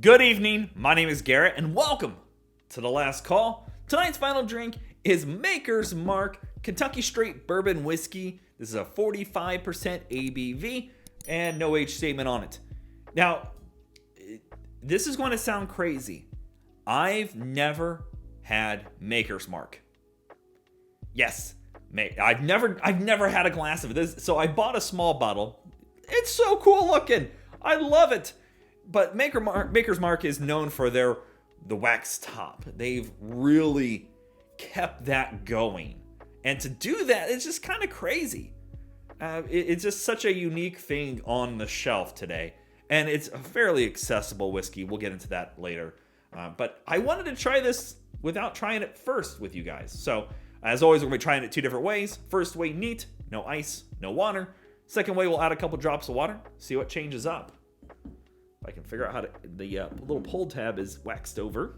Good evening, my name is Garrett, and welcome to The Last Call. Tonight's final drink is Maker's Mark Kentucky Straight Bourbon Whiskey. This is a 45% ABV and no age statement on it. Now, this is going to sound crazy. I've never had Maker's Mark. Yes, I've never had a glass of this, so I bought a small bottle. It's so cool looking. I love it. But Maker's Mark is known for the wax top. They've really kept that going. And to do that, it's just kind of crazy. It's just such a unique thing on the shelf today. And it's a fairly accessible whiskey. We'll get into that later. But I wanted to try this without trying it first with you guys. So, as always, we're going to be trying it two different ways. First way, neat, no ice, no water. Second way, we'll add a couple drops of water, see what changes up. I can figure out how to, the little pull tab is waxed over.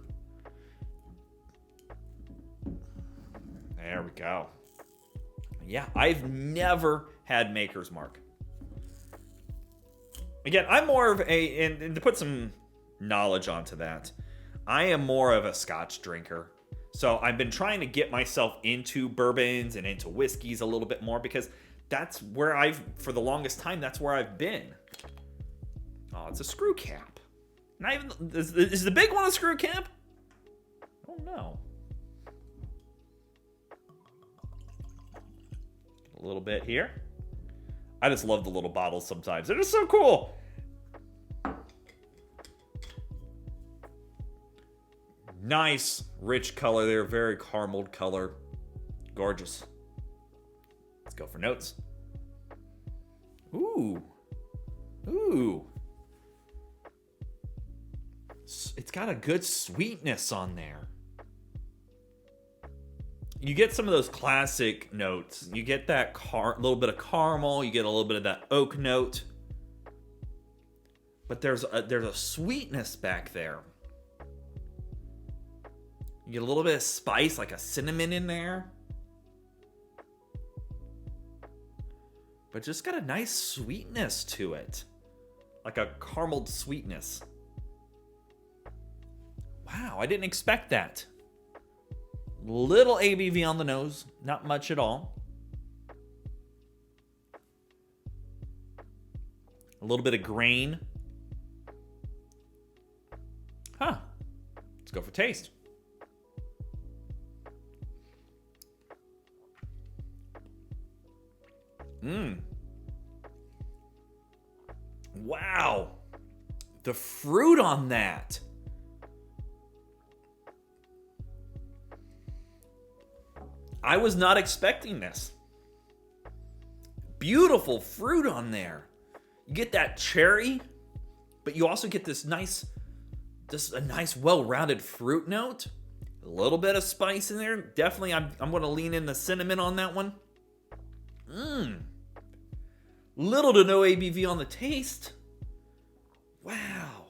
There we go. Yeah, I've never had Maker's Mark. Again, I'm more of and to put some knowledge onto that, I am more of a Scotch drinker. So I've been trying to get myself into bourbons and into whiskeys a little bit more because that's where for the longest time, that's where I've been. Oh, it's a screw cap. Not even is the big one a screw cap? Oh no. A little bit here. I just love the little bottles sometimes. They're just so cool. Nice, rich color there. Very caramel color. Gorgeous. Let's go for notes. Ooh. Ooh. It's got a good sweetness on there. You get some of those classic notes. You get that little bit of caramel. You get a little bit of that oak note. But there's a sweetness back there. You get a little bit of spice, like a cinnamon in there. But just got a nice sweetness to it. Like a carameled sweetness. Wow, I didn't expect that. Little ABV on the nose, not much at all. A little bit of grain. Huh. Let's go for taste. Wow. The fruit on that. I was not expecting this. Beautiful fruit on there. You get that cherry, but you also get this nice, just a nice well-rounded fruit note. A little bit of spice in there. Definitely, I'm going to lean in the cinnamon on that one. Little to no ABV on the taste. Wow.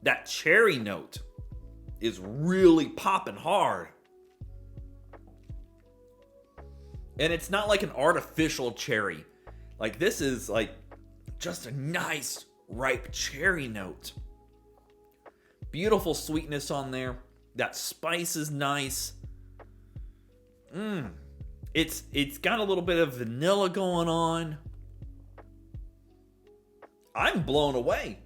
That cherry note is really popping hard. And it's not like an artificial cherry. Like this is like just a nice ripe cherry note. Beautiful sweetness on there. That spice is nice. It's got a little bit of vanilla going on. I'm blown away.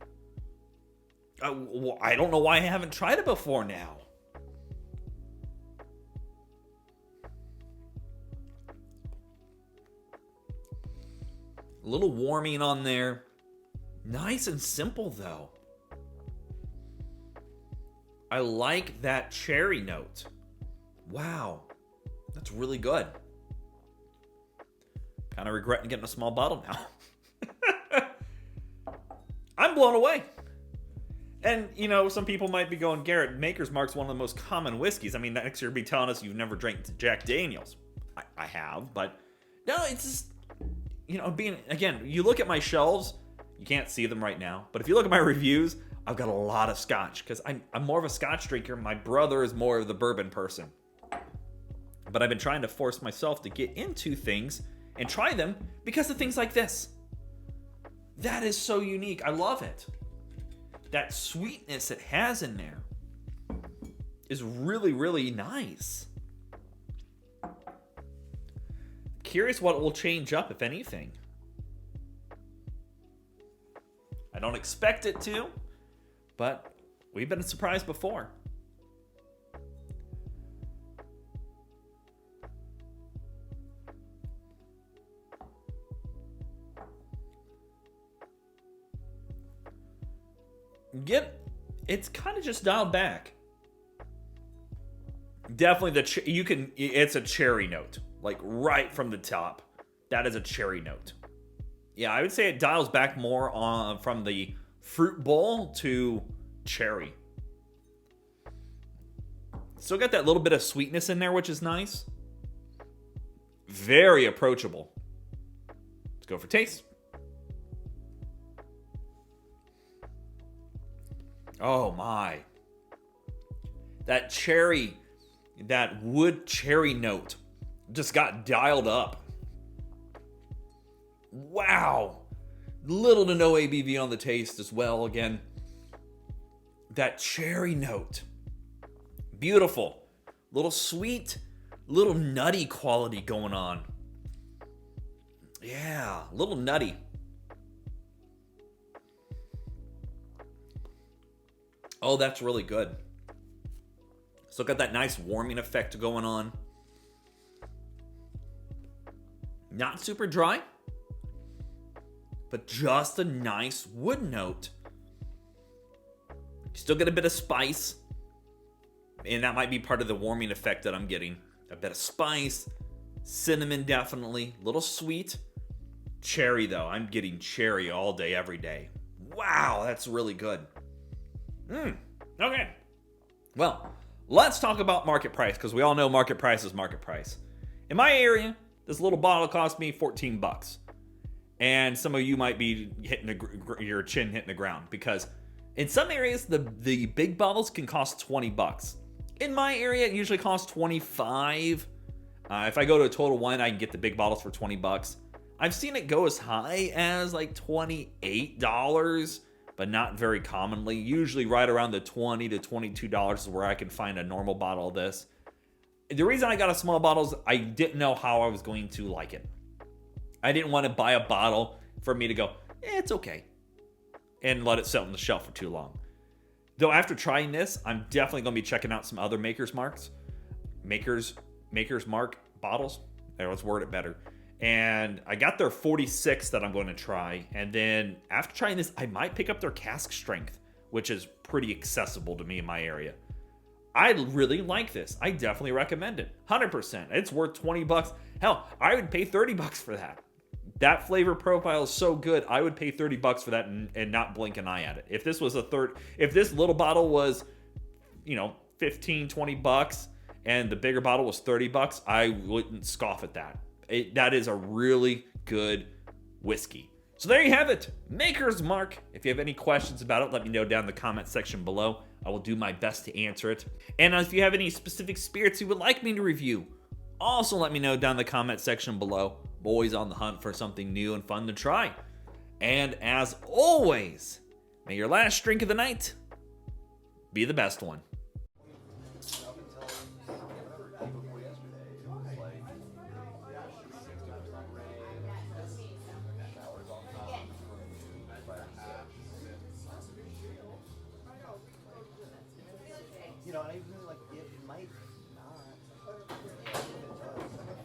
I don't know why I haven't tried it before now. A little warming on there. Nice and simple, though. I like that cherry note. Wow. That's really good. Kind of regretting getting a small bottle now. I'm blown away. And, you know, some people might be going, Garrett, Maker's Mark's one of the most common whiskeys. I mean, next year you'll be telling us you've never drank Jack Daniels. I have, but no, it's just, you know, again, you look at my shelves, you can't see them right now, but if you look at my reviews, I've got a lot of Scotch because I'm more of a Scotch drinker. My brother is more of the bourbon person. But I've been trying to force myself to get into things and try them because of things like this. That is so unique. I love it. That sweetness it has in there is really, really nice. Curious what will change up, if anything. I don't expect it to, but we've been surprised before. It's kind of just dialed back. Definitely it's a cherry note, like right from the top. That is a cherry note. Yeah, I would say it dials back more from the fruit bowl to cherry. Still got that little bit of sweetness in there, which is nice. Very approachable. Let's go for taste. Oh my. That cherry, that wood cherry note just got dialed up. Wow. Little to no ABV on the taste as well again. That cherry note. Beautiful. Little sweet, little nutty quality going on. Yeah, a little nutty. Oh, that's really good. Still got that nice warming effect going on. Not super dry, but just a nice wood note. Still get a bit of spice, and that might be part of the warming effect that I'm getting. A bit of spice, cinnamon definitely, a little sweet. Cherry though, I'm getting cherry all day, every day. Wow, that's really good. Okay. Well, let's talk about market price, because we all know market price is market price. In my area, this little bottle cost me $14. And some of you might be hitting your chin hitting the ground, because in some areas, the big bottles can cost $20. In my area, it usually costs $25. If I go to a Total Wine, I can get the big bottles for $20. I've seen it go as high as like $28, but not very commonly. Usually right around the $20 to $22 is where I can find a normal bottle of this. The reason I got a small bottle is I didn't know how I was going to like it. I didn't want to buy a bottle for me to go, it's okay, and let it sit on the shelf for too long. Though after trying this, I'm definitely going to be checking out some other Maker's Mark bottles. There, let's word it better. And I got their 46 that I'm going to try. And then after trying this, I might pick up their cask strength, which is pretty accessible to me in my area. I really like this. I definitely recommend it. 100%. It's worth $20. Hell, I would pay $30 for that. That flavor profile is so good, I would pay $30 for that and not blink an eye at it. If this was if this little bottle was, $15, $20 and the bigger bottle was $30, I wouldn't scoff at that. That is a really good whiskey. So there you have it, Maker's Mark. If you have any questions about it, let me know down in the comment section below. I will do my best to answer it. And if you have any specific spirits you would like me to review, also let me know down in the comment section below. I'm always on the hunt for something new and fun to try. And as always, may your last drink of the night be the best one.